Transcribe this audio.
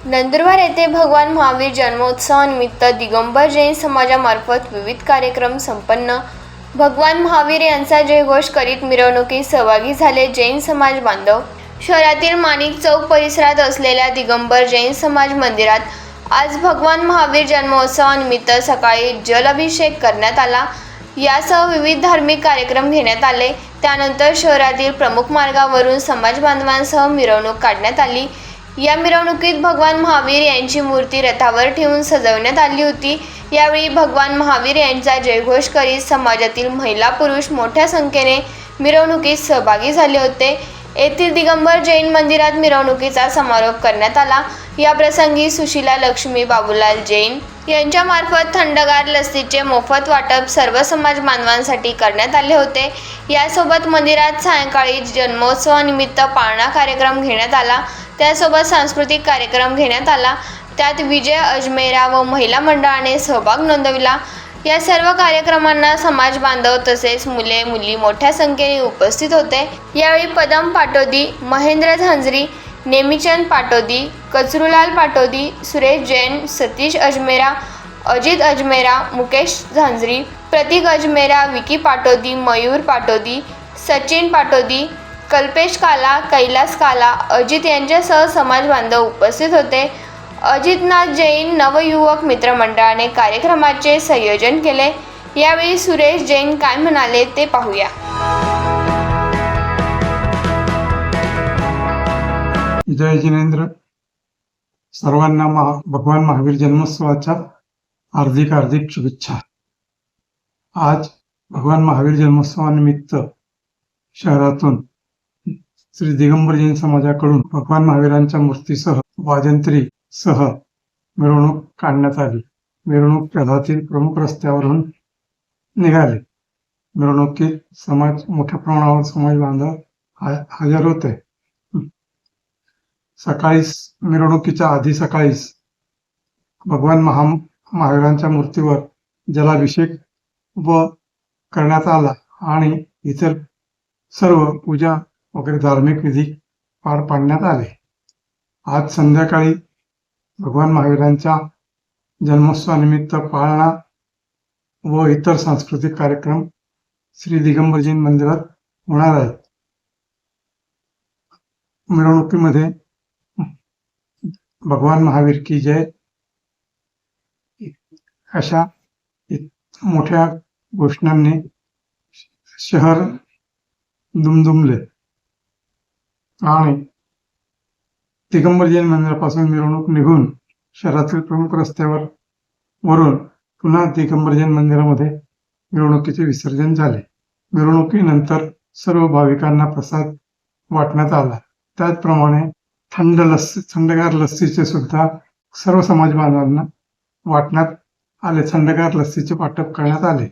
नंदुरबार येथे भगवान महावीर जन्मोत्सवानिमित्त दिगंबर जैन समाजामार्फत विविध कार्यक्रम संपन्न. भगवान महावीर यांचा जयघोष करीत मिरवणुकीत सहभागी झाले जैन समाज बांधव. शहरातील माणिक चौक परिसरात असलेल्या दिगंबर जैन समाज मंदिरात आज भगवान महावीर जन्मोत्सवानिमित्त सकाळी जलाभिषेक करण्यात आला. यासह विविध धार्मिक कार्यक्रम घेण्यात आले. त्यानंतर शहरातील प्रमुख मार्गावरून समाज बांधवांसह मिरवणूक काढण्यात आली. या मिरवणुकीत भगवान महावीर यांची मूर्ती रथावर ठेवून सजवण्यात आली होती. यावेळी भगवान महावीर यांचा जयघोष करीत समाजातील महिला पुरुष मोठ्या संख्येने मिरवणुकीत सहभागी झाले होते. येथील दिगंबर जैन मंदिरात मिरवणुकीचा समारोप करण्यात आला. या प्रसंगी सुशीला लक्ष्मी बाबूलाल जैन यांच्यामार्फत थंडगार लस्सीचे मोफत वाटप सर्व समाज बांधवांसाठी करण्यात आले होते. यासोबत मंदिरात सायंकाळी जन्मोत्सवानिमित्त पाळणा कार्यक्रम घेण्यात आला. त्यासोबत सांस्कृतिक कार्यक्रम घेण्यात आला. त्यात विजय अजमेरा व महिला मंडळाने सहभाग नोंदविला. या सर्व कार्यक्रमांना समाज बांधव तसेच मुले मुली मोठ्या संख्येने उपस्थित होते. यावेळी पदम पाटोदी, महेंद्र झांजरी, नेमीचंद पाटोदी, कचरूलाल पाटोदी, सुरेश जैन, सतीश अजमेरा, अजित अजमेरा, मुकेश झांजरी, प्रतीक अजमेरा, विकी पाटोदी, मयूर पाटोदी, सचिन पाटोदी, कल्पेश काला, कैलास काला, अजित यांच्यासह समाज बांधव उपस्थित होते. अजितनाथ जैन नवयुवक मित्र मंडळाने कार्यक्रमाचे संयोजन केले. यावेळी सुरेश जैन काय म्हणाले ते पाहूया. जय जिनेंद्र. सर्वांना भगवान महावीर जन्मोत्सवाच्या हार्दिक शुभेच्छा. आज भगवान महावीर जन्मोत्सवानिमित्त शहरातून श्री दिगंबर जैन समाजाकडून भगवान महावीरांच्या मूर्तीसह वाजंत्री सह मिरवणूक काढण्यात आली. मिरवणूक शहरातील प्रमुख रस्त्यावरून निघाली. मिरवणुकीत मोठ्या प्रमाणावर समाज बांधव हजर होते. मिरवणुकीच्या आधी सकाळीच भगवान महावीरांच्या मूर्तीवर जलाभिषेक करण्यात आला आणि इतर सर्व पूजा वगैरे धार्मिक विधी पार पाडण्यात आले. आज संध्याकाळी भगवान महावीरांच्या जन्मोत्सवानिमित्त पाळणा व इतर सांस्कृतिक कार्यक्रम श्री दिगंबर जैन मंदिरात होणार आहेत. मिरवणुकीमध्ये भगवान महावीर की जय अशा मोठ्या घोषणांनी शहर दुमदुमले आणि दिगंबर जैन मंदिरापासून मिरवणूक निघून शहरातील प्रमुख रस्त्यावर वरून पुन्हा दिगंबर जैन मंदिरामध्ये मिरवणुकीचे विसर्जन झाले. मिरवणुकीनंतर सर्व भाविकांना प्रसाद वाटण्यात आला. त्याचप्रमाणे थंडगार लस्सीचे सुद्धा सर्व समाज बांधवांना वाटण्यात आले. थंडगार लस्सीचे वाटप करण्यात आले.